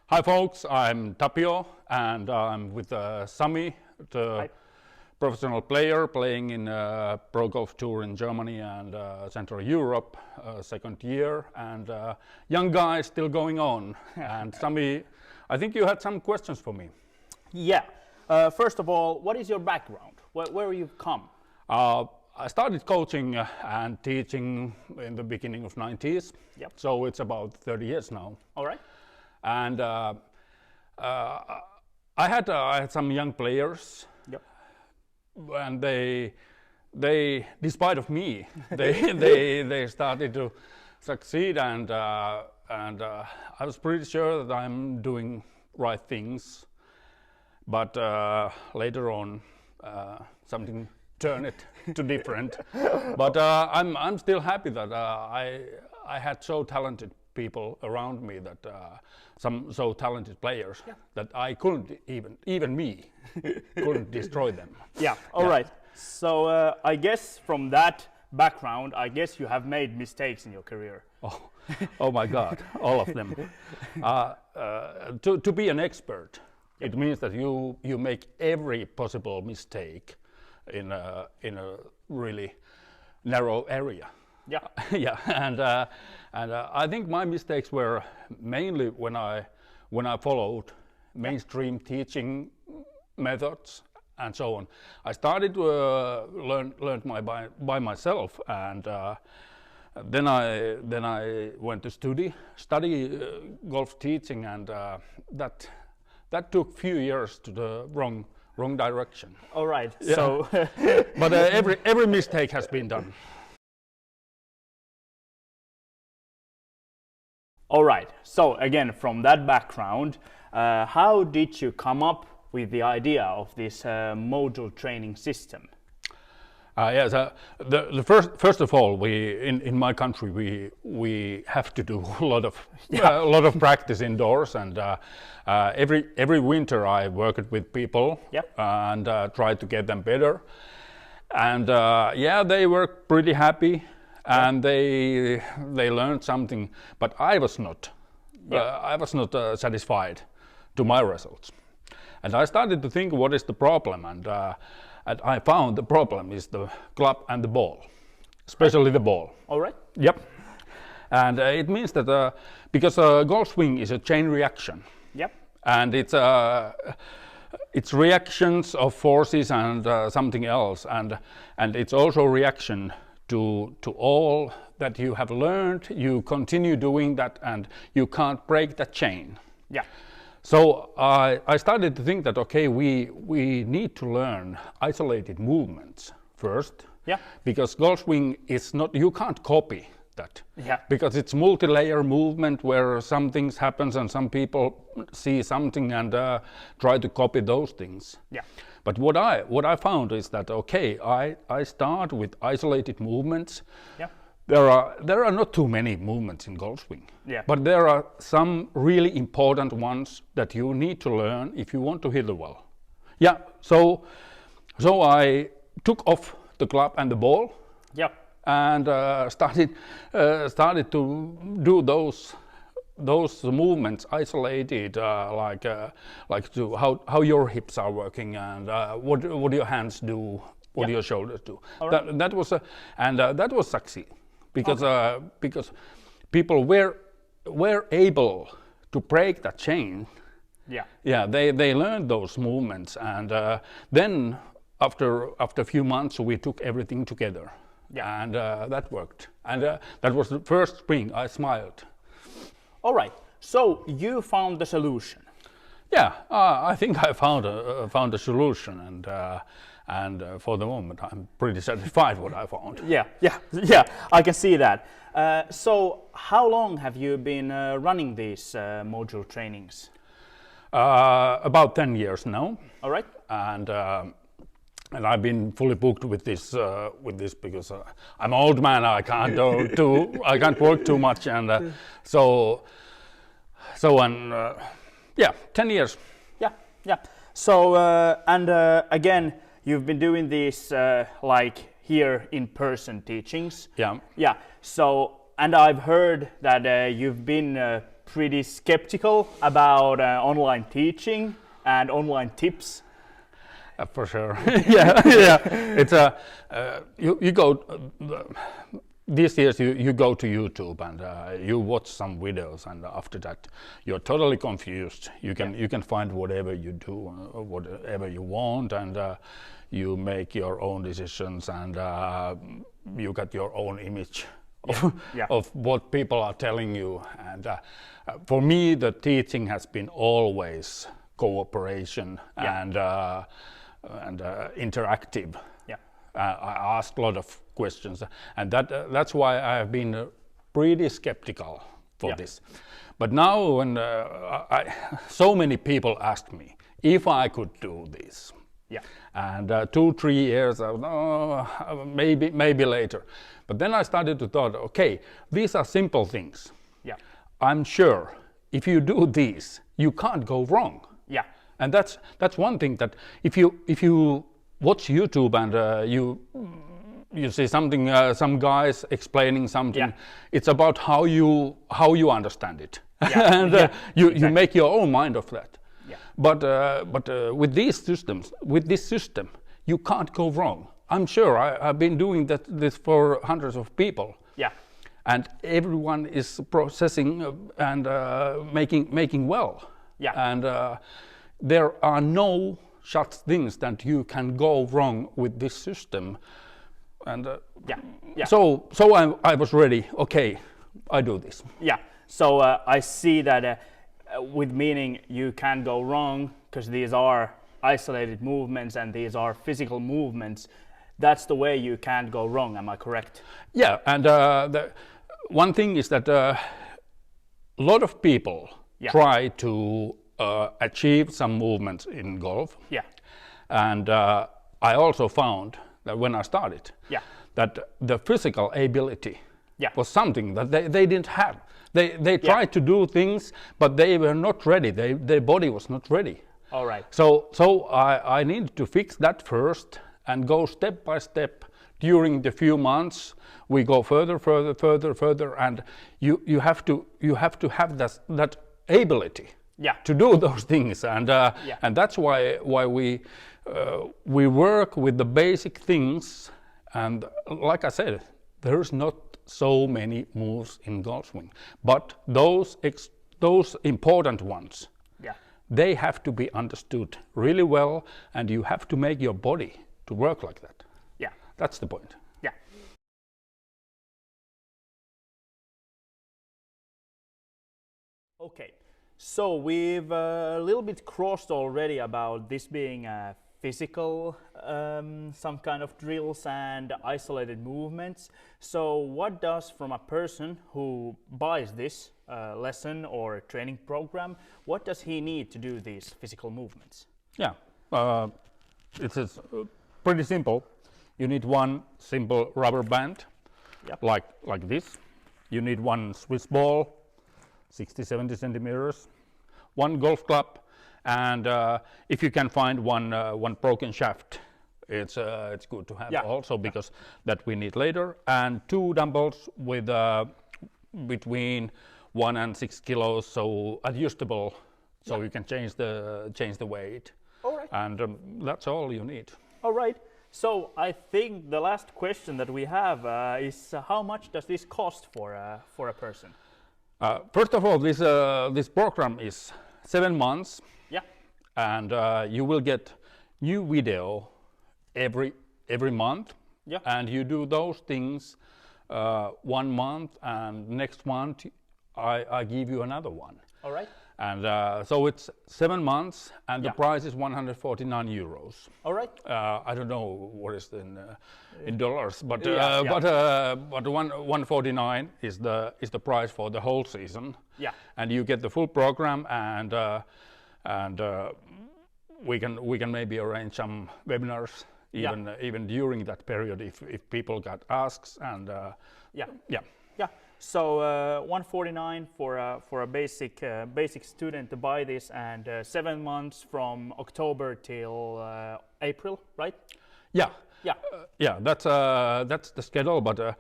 Hi folks, I'm Tapio and I'm with Sami, the Hi. professional player playing in Pro Golf Tour in Germany and Central Europe, second year, and young guy still going on. And Sami, I think you had some questions for me. Yeah. First of all, what is your background? Where you come? I started coaching and teaching in the beginning of 90s, Yep. so it's about 30 years now. All right. And I had some young players, Yep. and they despite of me, they started to succeed, and I was pretty sure that I'm doing right things, but later on something turned it to different. But I'm still happy that I had so talented people around me, that some so talented players, that I couldn't even me couldn't destroy them. Yeah. All right. So I guess from that background, I guess you have made mistakes in your career. Oh my God, all of them. To be an expert, it means that you make every possible mistake in a really narrow area. Yeah. Yeah, and I think my mistakes were mainly when I followed mainstream teaching methods and so on. I started to learn by myself, and then I went to study golf teaching, and that took few years to the wrong direction. All right. Yeah. So. But every mistake has been done. All right. So again, from that background, how did you come up with the idea of this module training system? Yes, the first of all, in my country we have to do a lot of practice indoors, and every winter I worked with people. Yep. And tried to get them better, and they were pretty happy. And they learned something, but I was not. I was not satisfied to my results, and I started to think, what is the problem? And I found the problem is the club and the ball, especially the ball. All right. Yep. And it means that because a golf swing is a chain reaction. Yep. And it's reactions of forces and something else, and it's also reaction to all that you have learned. You continue doing that, and you can't break that chain. Yeah. So I started to think that, okay, we need to learn isolated movements first. Yeah. Because golf swing is not, you can't copy that. Yeah. Because it's multi-layer movement where some things happens and some people see something and try to copy those things. Yeah. But what I found is that, okay, I start with isolated movements. Yeah. There are not too many movements in golf swing. Yeah. But there are some really important ones that you need to learn if you want to hit it well. Yeah. So I took off the club and the ball. Yeah. And started to do those movements isolated, like to how your hips are working, and what your hands do, what your shoulders do. Right. That was succeed, because because people were able to break that chain. Yeah. Yeah, they learned those movements, and then after a few months we took everything together. Yeah. And that worked, and that was the first spring I smiled. All right. So you found the solution. Yeah, I think I found a solution, and for the moment I'm pretty satisfied what I found. Yeah. I can see that. So how long have you been running these module trainings? About 10 years now. All right. And I've been fully booked with this because I'm an old man. I can't I can't work too much, and so 10 years. Yeah. So again, you've been doing these like here in person teachings. Yeah. Yeah. So and I've heard that you've been pretty skeptical about online teaching and online tips. For sure. Yeah, yeah. It's you go these years you go to YouTube and you watch some videos, and after that you're totally confused. You can find whatever you do, whatever you want, and you make your own decisions, and you got your own image of what people are telling you. And for me, the teaching has been always cooperation and interactive. I asked a lot of questions, and that's why I have been pretty skeptical for this. But now, when so many people asked me if I could do this, and 2-3 years, maybe later. But then I started to thought, okay, these are simple things. I'm sure if you do these, you can't go wrong. And that's one thing, that if you watch YouTube and you see something, some guys explaining something, it's about how you understand it, and you make your own mind of that. But with these systems, with this system, you can't go wrong. I'm sure I've been doing this for hundreds of people. And everyone is processing and making well. And there are no such things that you can go wrong with this system. And so I was ready. Okay, I do this. So I see that with meaning you can't go wrong, because these are isolated movements and these are physical movements. That's the way you can't go wrong. Am I correct? Yeah, and the one thing is that a lot of people try to achieve some movements in golf. And I also found that when I started, that the physical ability was something that they didn't have. They tried to do things, but they were not ready. Their body was not ready. All right. So I needed to fix that first and go step by step. During the few months, we go further, and you have to have that ability to do those things, and that's why we work with the basic things. And like I said, there's not so many moves in golf swing, but those important ones, they have to be understood really well, and you have to make your body to work like that. That's the point. Okay, so we've a little bit crossed already about this being physical, some kind of drills and isolated movements. So what does, from a person who buys this lesson or training program, what does he need to do these physical movements? It's pretty simple. You need one simple rubber band, like this. You need one Swiss ball, 60-70 centimeters, one golf club, and if you can find one broken shaft, it's good to have also, because that we need later, and 2 dumbbells with between 1 and 6 kilos, so adjustable, so you can change the weight. All right. And that's all you need. All right. So I think the last question that we have is how much does this cost for a person? First of all, this program is 7 months. And you will get new video every month. And you do those things 1 month, and next month I give you another one. All right. And so it's 7 months, and the price is 149 euros. All right. I don't know what is in dollars, but 149 is the price for the whole season. And you get the full program, and we can maybe arrange some webinars even during that period if people got asks, and So 149 for a basic student to buy this, and 7 months from October till April, right? That's the schedule, but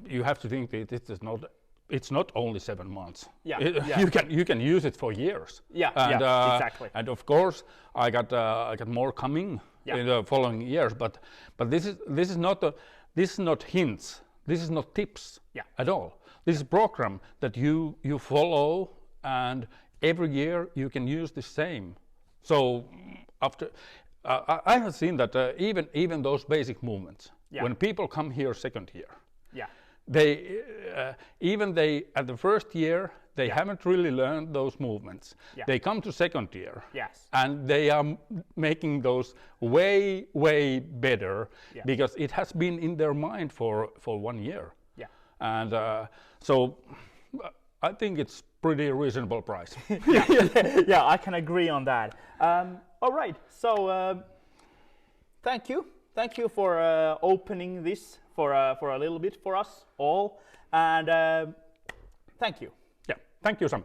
you have to think that this is not it's not only 7 months. Yeah, You can use it for years. Yeah, and, exactly. And of course, I got more coming in the following years. But this is not hints. This is not tips at all. This is a program that you follow, and every year you can use the same. So after I have seen that even those basic movements, when people come here second year, they at the first year they haven't really learned those movements. They come to second year, and they are making those way better because it has been in their mind for 1 year. And so I think it's pretty reasonable price. Yeah, I can agree on that. All right, so thank you for opening this for a little bit for us all, and thank you. Yeah, thank you, Sam.